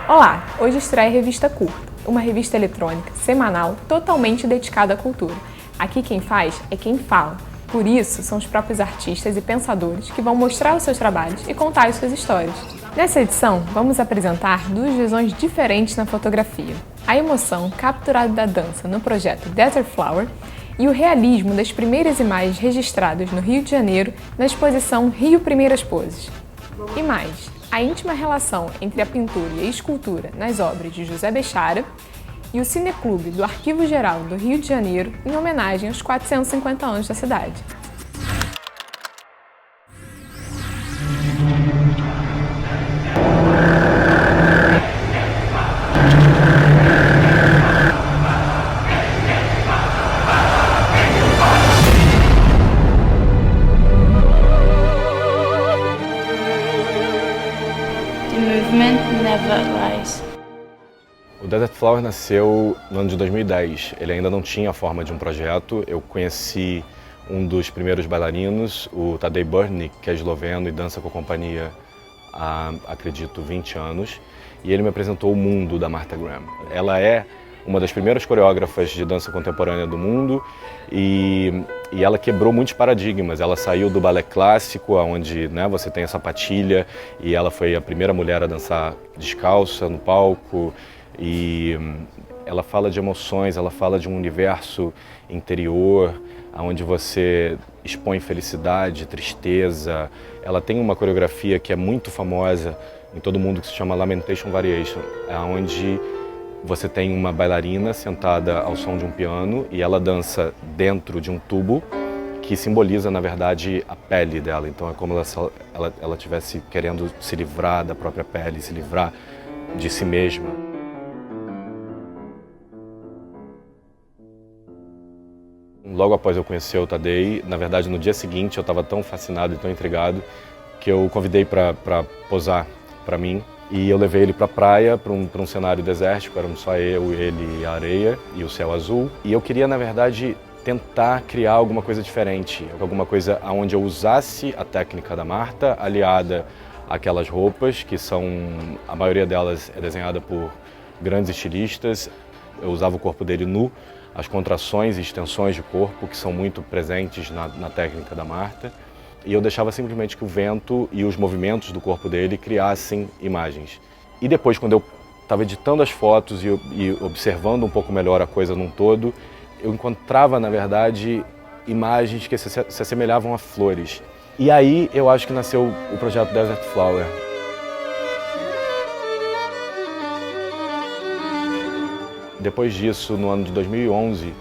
Olá! Hoje estreia a Revista Curta, uma revista eletrônica semanal totalmente dedicada à cultura. Aqui quem faz é quem fala. Por isso, são os próprios artistas e pensadores que vão mostrar os seus trabalhos e contar as suas histórias. Nessa edição, vamos apresentar duas visões diferentes na fotografia. A emoção capturada da dança no projeto Desert Flower e o realismo das primeiras imagens registradas no Rio de Janeiro na exposição Rio Primeiras Poses. E mais, a íntima relação entre a pintura e a escultura nas obras de José Bechara e o Cineclube do Arquivo Geral do Rio de Janeiro em homenagem aos 450 anos da cidade. The movement never lies. O Desert Flower nasceu no ano de 2010. Ele ainda não tinha a forma de um projeto. Eu conheci um dos primeiros bailarinos, o Tadej Burnik, que é esloveno e dança com a companhia há, acredito, 20 anos. E ele me apresentou o mundo da Martha Graham. Ela é uma das primeiras coreógrafas de dança contemporânea do mundo e ela quebrou muitos paradigmas. Ela saiu do balé clássico, onde você tem a sapatilha, e ela foi a primeira mulher a dançar descalça no palco. E ela fala de emoções, ela fala de um universo interior, onde você expõe felicidade, tristeza. Ela tem uma coreografia que é muito famosa em todo mundo, que se chama Lamentation Variation, onde você tem uma bailarina sentada ao som de um piano e ela dança dentro de um tubo que simboliza, na verdade, a pele dela. Então é como ela estivesse querendo se livrar da própria pele, se livrar de si mesma. Logo após eu conhecer o Tadej, na verdade no dia seguinte eu estava tão fascinado e tão intrigado que eu o convidei para posar para mim. E eu levei ele para a praia, para um cenário desértico, éramos só eu, ele, a areia e o céu azul. E eu queria, na verdade, tentar criar alguma coisa diferente, alguma coisa onde eu usasse a técnica da Martha, aliada àquelas roupas, que são, a maioria delas é desenhada por grandes estilistas. Eu usava o corpo dele nu, as contrações e extensões de corpo, que são muito presentes na técnica da Martha. E eu deixava simplesmente que o vento e os movimentos do corpo dele criassem imagens. E depois, quando eu estava editando as fotos e observando um pouco melhor a coisa num todo, eu encontrava, na verdade, imagens que se assemelhavam a flores. E aí eu acho que nasceu o projeto Desert Flower. Depois disso, no ano de 2011,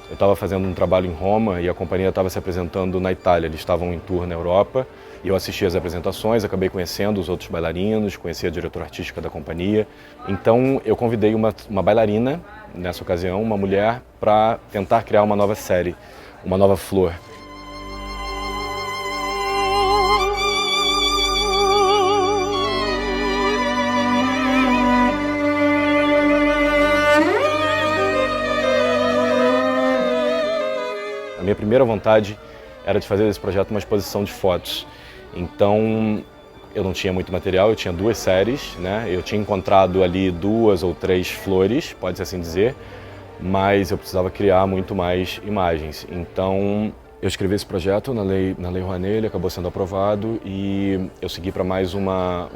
eu estava fazendo um trabalho em Roma e a companhia estava se apresentando na Itália. Eles estavam em tour na Europa e eu assisti às apresentações, acabei conhecendo os outros bailarinos, conheci a diretora artística da companhia. Então eu convidei uma bailarina, nessa ocasião, uma mulher, para tentar criar uma nova série, uma nova flor. A minha primeira vontade era de fazer desse projeto uma exposição de fotos. Então, eu não tinha muito material, eu tinha duas séries, Eu tinha encontrado ali 2 ou 3 flores, pode-se assim dizer, mas eu precisava criar muito mais imagens. Então, eu escrevi esse projeto na Lei Rouanet, ele acabou sendo aprovado e eu segui para mais uma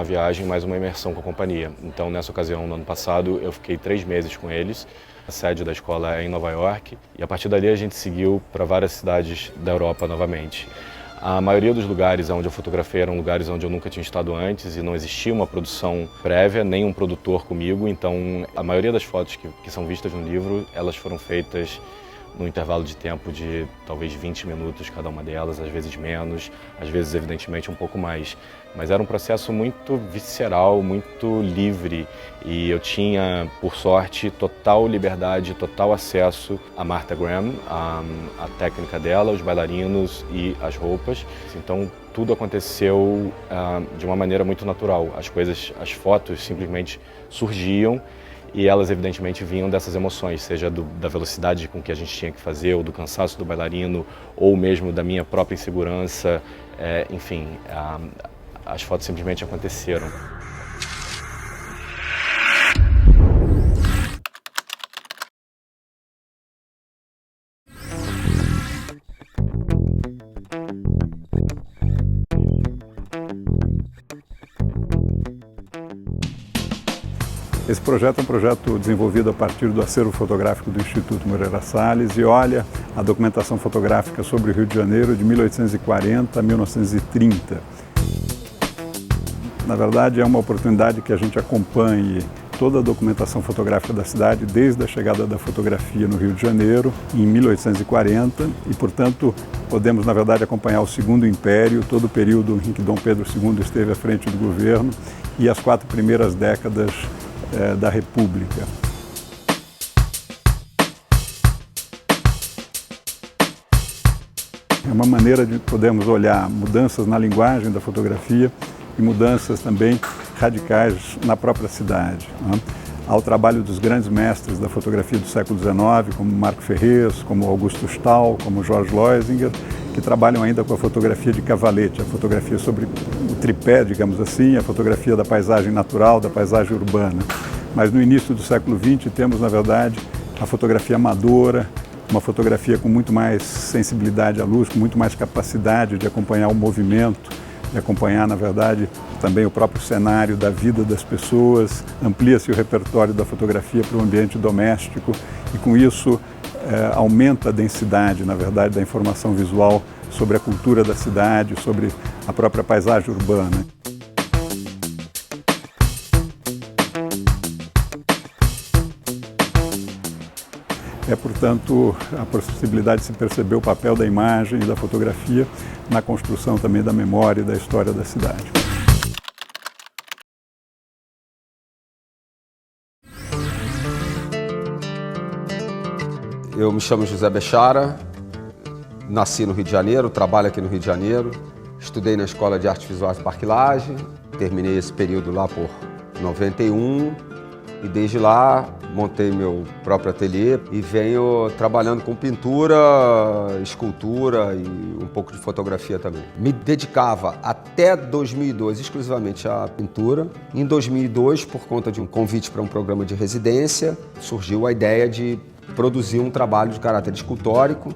viagem, mais uma imersão com a companhia. Então, nessa ocasião, no ano passado, eu fiquei 3 meses com eles. A sede da escola é em Nova York e a partir dali a gente seguiu para várias cidades da Europa novamente. A maioria dos lugares onde eu fotografei eram lugares onde eu nunca tinha estado antes e não existia uma produção prévia, nem um produtor comigo, então a maioria das fotos que são vistas no livro, elas foram feitas num intervalo de tempo de talvez 20 minutos cada uma delas, às vezes menos, às vezes evidentemente um pouco mais. Mas era um processo muito visceral, muito livre e eu tinha, por sorte, total liberdade, total acesso à Martha Graham, a técnica dela, os bailarinos e as roupas. Então tudo aconteceu de uma maneira muito natural. As fotos simplesmente surgiam e elas evidentemente vinham dessas emoções, seja da velocidade com que a gente tinha que fazer, ou do cansaço do bailarino, ou mesmo da minha própria insegurança, enfim, as fotos simplesmente aconteceram. Esse projeto é um projeto desenvolvido a partir do acervo fotográfico do Instituto Moreira Salles e olha a documentação fotográfica sobre o Rio de Janeiro de 1840 a 1930. Na verdade, é uma oportunidade que a gente acompanhe toda a documentação fotográfica da cidade desde a chegada da fotografia no Rio de Janeiro, em 1840, e, portanto, podemos, na verdade, acompanhar o Segundo Império, todo o período em que Dom Pedro II esteve à frente do governo e as 4 primeiras décadas da República. É uma maneira de podermos olhar mudanças na linguagem da fotografia e mudanças também radicais na própria cidade. Né? Há o trabalho dos grandes mestres da fotografia do século XIX, como Marco Ferrez, como Augusto Stahl, como George Loisinger, que trabalham ainda com a fotografia de cavalete, a fotografia sobre o tripé, digamos assim, a fotografia da paisagem natural, da paisagem urbana. Mas no início do século XX temos, na verdade, a fotografia amadora, uma fotografia com muito mais sensibilidade à luz, com muito mais capacidade de acompanhar o movimento, de acompanhar, na verdade, também o próprio cenário da vida das pessoas, amplia-se o repertório da fotografia para o ambiente doméstico e, com isso, aumenta a densidade, na verdade, da informação visual sobre a cultura da cidade, sobre a própria paisagem urbana. É, portanto, a possibilidade de se perceber o papel da imagem e da fotografia na construção também da memória e da história da cidade. Eu me chamo José Bechara, nasci no Rio de Janeiro, trabalho aqui no Rio de Janeiro, estudei na Escola de Artes Visuais do Parque Lage, terminei esse período lá por 91 e desde lá montei meu próprio ateliê e venho trabalhando com pintura, escultura e um pouco de fotografia também. Me dedicava até 2002 exclusivamente à pintura. Em 2002, por conta de um convite para um programa de residência, surgiu a ideia de produzir um trabalho de caráter escultórico.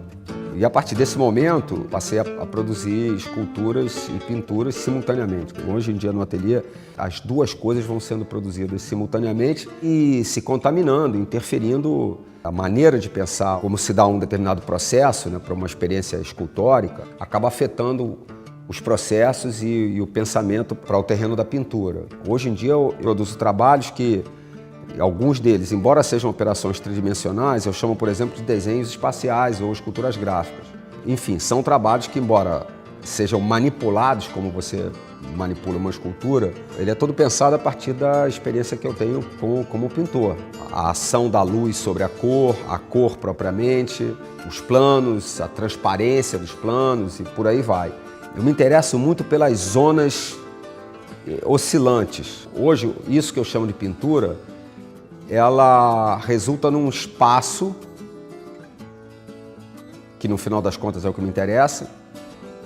E a partir desse momento, passei a produzir esculturas e pinturas simultaneamente. Hoje em dia, no ateliê, as duas coisas vão sendo produzidas simultaneamente e se contaminando, interferindo a maneira de pensar, como se dá um determinado processo, né, para uma experiência escultórica, acaba afetando os processos e o pensamento para o terreno da pintura. Hoje em dia, eu produzo trabalhos que, alguns deles, embora sejam operações tridimensionais, eu chamo, por exemplo, de desenhos espaciais ou esculturas gráficas. Enfim, são trabalhos que, embora sejam manipulados, como você manipula uma escultura, ele é todo pensado a partir da experiência que eu tenho como pintor. A ação da luz sobre a cor propriamente, os planos, a transparência dos planos e por aí vai. Eu me interesso muito pelas zonas oscilantes. Hoje, isso que eu chamo de pintura, ela resulta num espaço, que no final das contas é o que me interessa,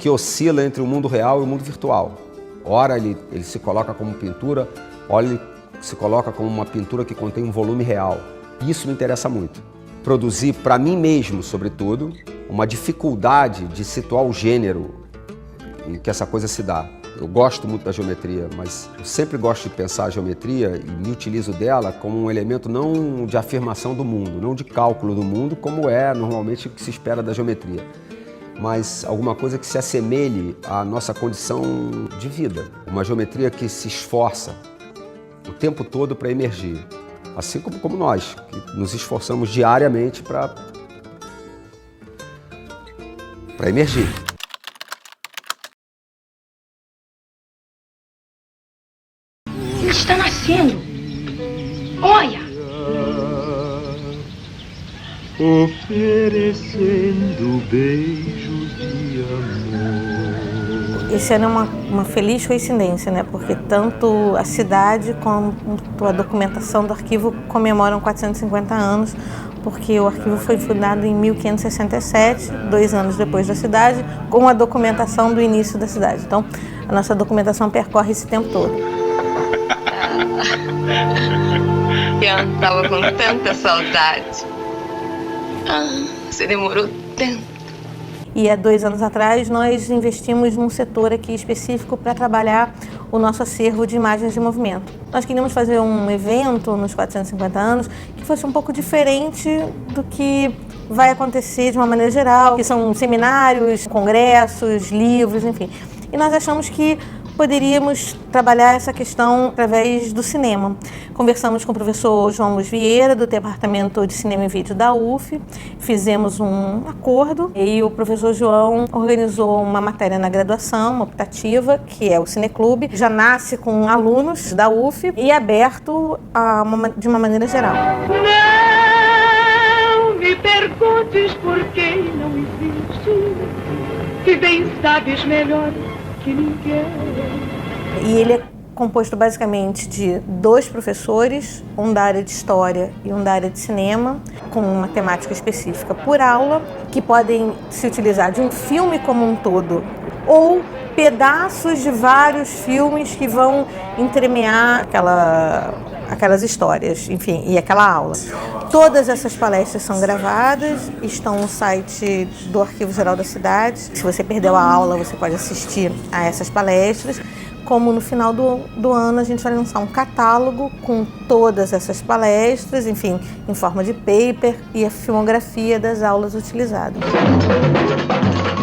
que oscila entre o mundo real e o mundo virtual. Ora ele se coloca como pintura, ora ele se coloca como uma pintura que contém um volume real. Isso me interessa muito. Produzir para mim mesmo, sobretudo, uma dificuldade de situar o gênero em que essa coisa se dá. Eu gosto muito da geometria, mas eu sempre gosto de pensar a geometria e me utilizo dela como um elemento não de afirmação do mundo, não de cálculo do mundo, como é normalmente o que se espera da geometria, mas alguma coisa que se assemelhe à nossa condição de vida. Uma geometria que se esforça o tempo todo para emergir, assim como nós, que nos esforçamos diariamente para emergir. Ele está nascendo. Olha! Oferecendo beijos de amor. Esse ano é uma feliz coincidência, né? Porque tanto a cidade quanto a documentação do arquivo comemoram 450 anos, porque o arquivo foi fundado em 1567, 2 anos depois da cidade, com a documentação do início da cidade. Então, a nossa documentação percorre esse tempo todo. Eu tava com tanta saudade. Você demorou tanto. E há 2 anos atrás nós investimos num setor aqui específico para trabalhar o nosso acervo de imagens de movimento. Nós queríamos fazer um evento nos 450 anos que fosse um pouco diferente do que vai acontecer de uma maneira geral, que são seminários, congressos, livros, enfim. E nós achamos que poderíamos trabalhar essa questão através do cinema. Conversamos com o professor João Luiz Vieira, do Departamento de Cinema e Vídeo da UF, fizemos um acordo e o professor João organizou uma matéria na graduação, uma optativa, que é o Cineclube, já nasce com alunos da UF e aberto de uma maneira geral. Não me perguntes por que não existe, que bem sabes melhor que ninguém. E ele é composto basicamente de 2 professores, um da área de História e um da área de Cinema, com uma temática específica por aula, que podem se utilizar de um filme como um todo, ou pedaços de vários filmes que vão entremear aquelas histórias, enfim, e aquela aula. Todas essas palestras são gravadas, estão no site do Arquivo Geral da Cidade. Se você perdeu a aula, você pode assistir a essas palestras. Como no final do ano a gente vai lançar um catálogo com todas essas palestras, enfim, em forma de paper e a filmografia das aulas utilizadas.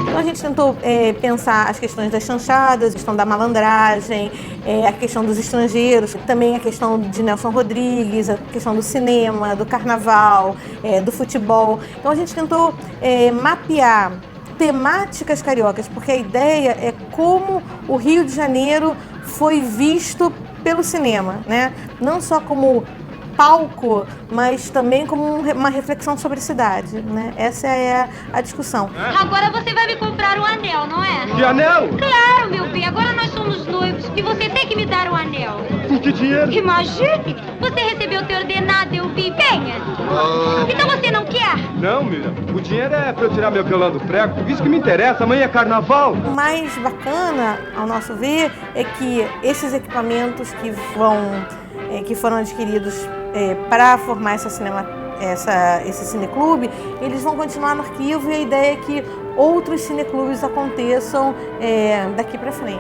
Então a gente tentou pensar as questões das chanchadas, a questão da malandragem, a questão dos estrangeiros, também a questão de Nelson Rodrigues, a questão do cinema, do carnaval, do futebol. Então a gente tentou mapear temáticas cariocas, porque a ideia é como o Rio de Janeiro foi visto pelo cinema, né? Não só como palco, mas também como uma reflexão sobre a cidade, né? Essa é a discussão. Agora você vai me comprar um anel, não é? Que anel? Claro, meu bem, agora nós somos noivos e você tem que me dar um anel. Com que dinheiro? Imagine, você recebeu teu ordenado, eu vi, venha. Então você não quer? Não, Miriam. O dinheiro é pra eu tirar meu violão do prego. Isso que me interessa, amanhã é carnaval. O mais bacana, ao nosso ver, é que esses equipamentos que foram adquiridos para formar esse cineclube, eles vão continuar no arquivo e a ideia é que outros cineclubes aconteçam daqui para frente.